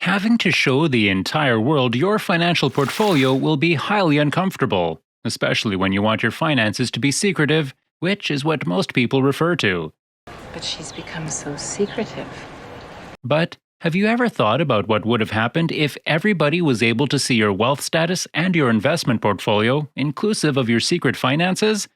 Having to show the entire world your financial portfolio will be highly uncomfortable, especially when you want your finances to be secretive, which is what most people refer to. But she's become so secretive. But have you ever thought about what would have happened if everybody was able to see your wealth status and your investment portfolio, inclusive of your secret finances?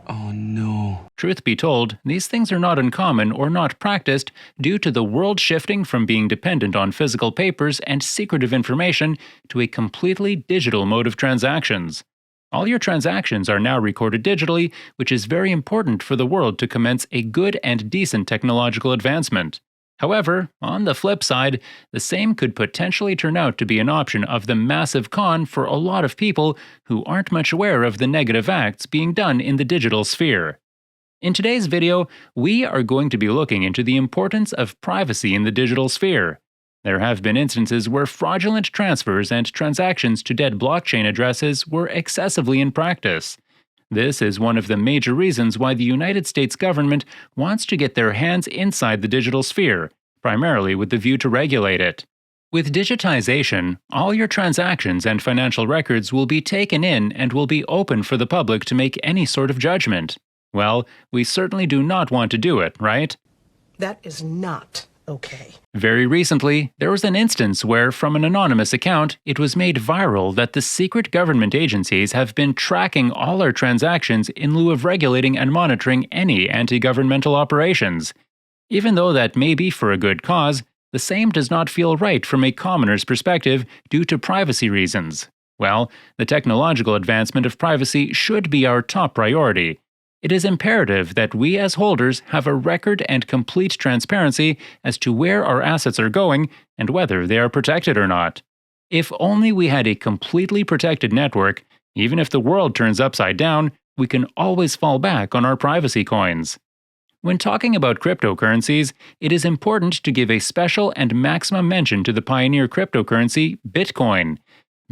Oh no. Truth be told, these things are not uncommon or not practiced due to the world shifting from being dependent on physical papers and secretive information to a completely digital mode of transactions. All your transactions are now recorded digitally, which is very important for the world to commence a good and decent technological advancement. However, on the flip side, the same could potentially turn out to be an option of the massive con for a lot of people who aren't much aware of the negative acts being done in the digital sphere. In today's video, we are going to be looking into the importance of privacy in the digital sphere. There have been instances where fraudulent transfers and transactions to dead blockchain addresses were excessively in practice. This is one of the major reasons why the United States government wants to get their hands inside the digital sphere, primarily with the view to regulate it. With digitization, all your transactions and financial records will be taken in and will be open for the public to make any sort of judgment. Well, we certainly do not want to do it, right? That is not okay. Very recently, there was an instance where, from an anonymous account, it was made viral that the secret government agencies have been tracking all our transactions in lieu of regulating and monitoring any anti-governmental operations. Even though that may be for a good cause, the same does not feel right from a commoner's perspective due to privacy reasons. Well, the technological advancement of privacy should be our top priority. It is imperative that we as holders have a record and complete transparency as to where our assets are going and whether they are protected or not. If only we had a completely protected network, even if the world turns upside down, we can always fall back on our privacy coins. When talking about cryptocurrencies, it is important to give a special and maximum mention to the pioneer cryptocurrency, Bitcoin.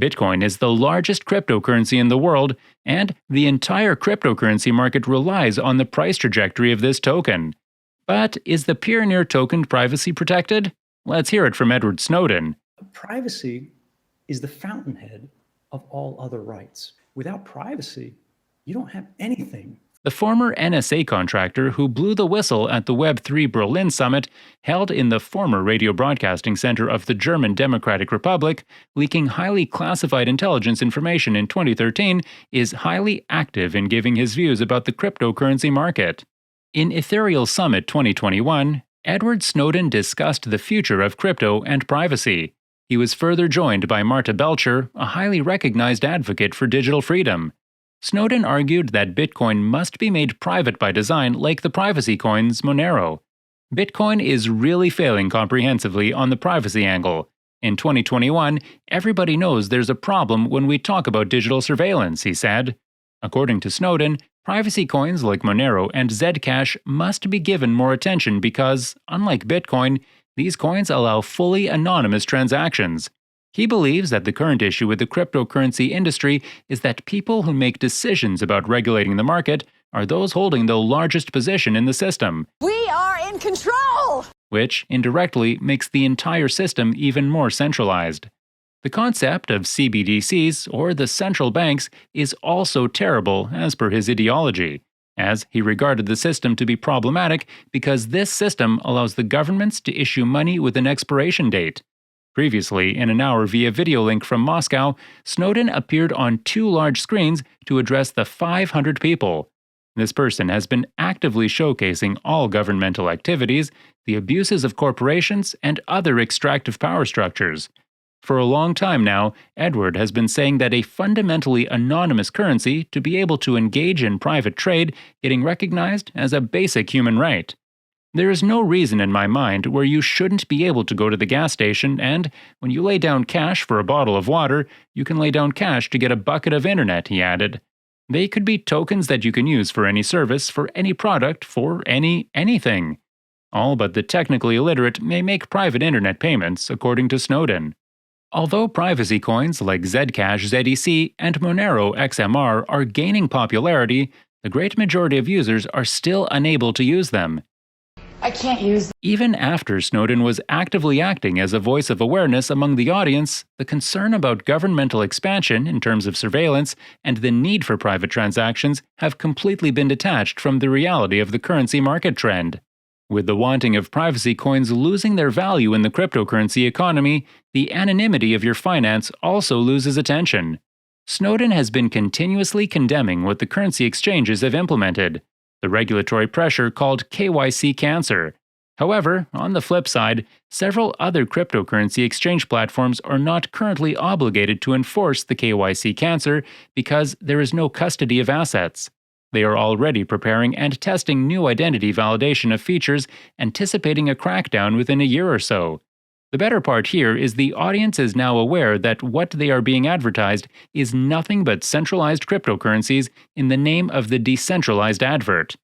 Bitcoin is the largest cryptocurrency in the world, and the entire cryptocurrency market relies on the price trajectory of this token. But is the pioneer token privacy protected? Let's hear it from Edward Snowden. Privacy is the fountainhead of all other rights. Without privacy, you don't have anything. The former NSA contractor who blew the whistle at the Web3 Berlin Summit, held in the former Radio Broadcasting Center of the German Democratic Republic, leaking highly classified intelligence information in 2013, is highly active in giving his views about the cryptocurrency market. In Ethereal Summit 2021, Edward Snowden discussed the future of crypto and privacy. He was further joined by Marta Belcher, a highly recognized advocate for digital freedom. Snowden argued that Bitcoin must be made private by design like the privacy coins Monero. Bitcoin is really failing comprehensively on the privacy angle. In 2021, everybody knows there's a problem when we talk about digital surveillance, he said. According to Snowden, privacy coins like Monero and Zcash must be given more attention because, unlike Bitcoin, these coins allow fully anonymous transactions. He believes that the current issue with the cryptocurrency industry is that people who make decisions about regulating the market are those holding the largest position in the system. We are in control! Which indirectly makes the entire system even more centralized. The concept of CBDCs, or the central banks, is also terrible as per his ideology, as he regarded the system to be problematic because this system allows the governments to issue money with an expiration date. Previously, in an hour via video link from Moscow, Snowden appeared on 2 large screens to address the 500 people. This person has been actively showcasing all governmental activities, the abuses of corporations, and other extractive power structures. For a long time now, Edward has been saying that a fundamentally anonymous currency to be able to engage in private trade getting recognized as a basic human right. There is no reason in my mind where you shouldn't be able to go to the gas station and, when you lay down cash for a bottle of water, you can lay down cash to get a bucket of internet, he added. They could be tokens that you can use for any service, for any product, for anything. All but the technically illiterate may make private internet payments, according to Snowden. Although privacy coins like Zcash ZEC and Monero XMR are gaining popularity, the great majority of users are still unable to use them. I can't use. Even after Snowden was actively acting as a voice of awareness among the audience, the concern about governmental expansion in terms of surveillance and the need for private transactions have completely been detached from the reality of the currency market trend. With the wanting of privacy coins losing their value in the cryptocurrency economy, the anonymity of your finance also loses attention. Snowden has been continuously condemning what the currency exchanges have implemented, the regulatory pressure called KYC cancer. However, on the flip side, several other cryptocurrency exchange platforms are not currently obligated to enforce the KYC cancer because there is no custody of assets. They are already preparing and testing new identity validation of features, anticipating a crackdown within a year or so. The better part here is the audience is now aware that what they are being advertised is nothing but centralized cryptocurrencies in the name of the decentralized advert.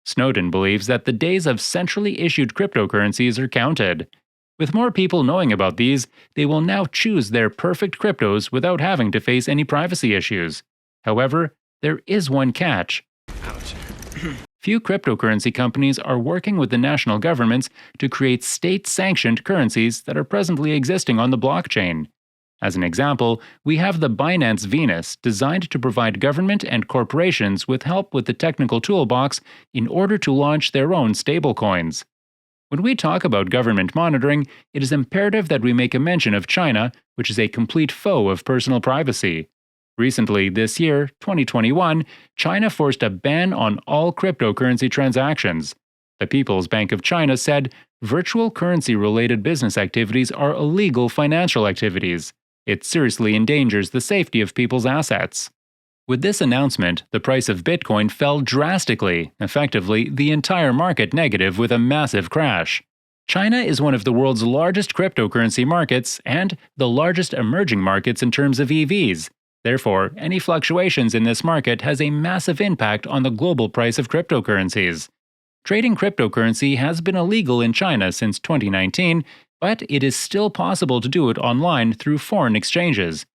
Snowden believes that the days of centrally issued cryptocurrencies are counted. With more people knowing about these, they will now choose their perfect cryptos without having to face any privacy issues. However, there is one catch. Few cryptocurrency companies are working with the national governments to create state-sanctioned currencies that are presently existing on the blockchain. As an example, we have the Binance Venus, designed to provide government and corporations with help with the technical toolbox in order to launch their own stablecoins. When we talk about government monitoring, it is imperative that we make a mention of China, which is a complete foe of personal privacy. Recently, this year, 2021, China forced a ban on all cryptocurrency transactions. The People's Bank of China said virtual currency-related business activities are illegal financial activities. It seriously endangers the safety of people's assets. With this announcement, the price of Bitcoin fell drastically, effectively the entire market negative with a massive crash. China is one of the world's largest cryptocurrency markets and the largest emerging markets in terms of EVs. Therefore, any fluctuations in this market has a massive impact on the global price of cryptocurrencies. Trading cryptocurrency has been illegal in China since 2019, but it is still possible to do it online through foreign exchanges.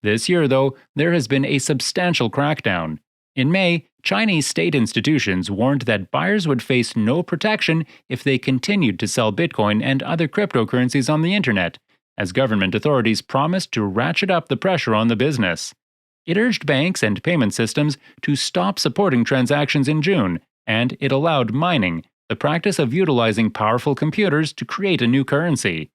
This year, though, there has been a substantial crackdown. In May, Chinese state institutions warned that buyers would face no protection if they continued to sell Bitcoin and other cryptocurrencies on the internet, as government authorities promised to ratchet up the pressure on the business. It urged banks and payment systems to stop supporting transactions in June, and it allowed mining, the practice of utilizing powerful computers to create a new currency.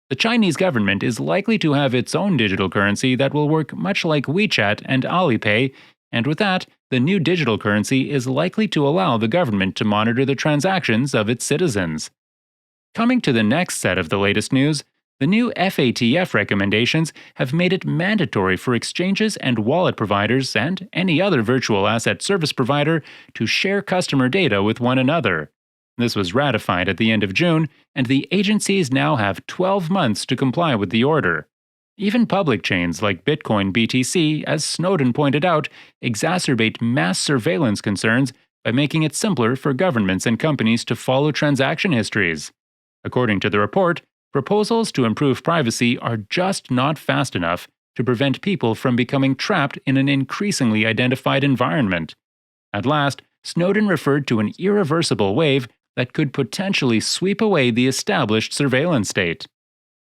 The Chinese government is likely to have its own digital currency that will work much like WeChat and Alipay, and with that, the new digital currency is likely to allow the government to monitor the transactions of its citizens. Coming to the next set of the latest news, the new FATF recommendations have made it mandatory for exchanges and wallet providers and any other virtual asset service provider to share customer data with one another. This was ratified at the end of June, and the agencies now have 12 months to comply with the order. Even public chains like Bitcoin BTC, as Snowden pointed out, exacerbate mass surveillance concerns by making it simpler for governments and companies to follow transaction histories. According to the report, proposals to improve privacy are just not fast enough to prevent people from becoming trapped in an increasingly identified environment. At last, Snowden referred to an irreversible wave that could potentially sweep away the established surveillance state.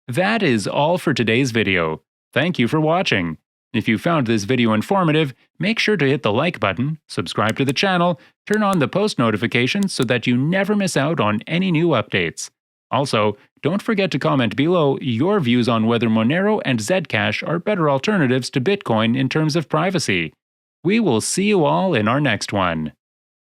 That is all for today's video. Thank you for watching. If you found this video informative, make sure to hit the like button, subscribe to the channel, turn on the post notifications so that you never miss out on any new updates. Also, don't forget to comment below your views on whether Monero and Zcash are better alternatives to Bitcoin in terms of privacy. We will see you all in our next one.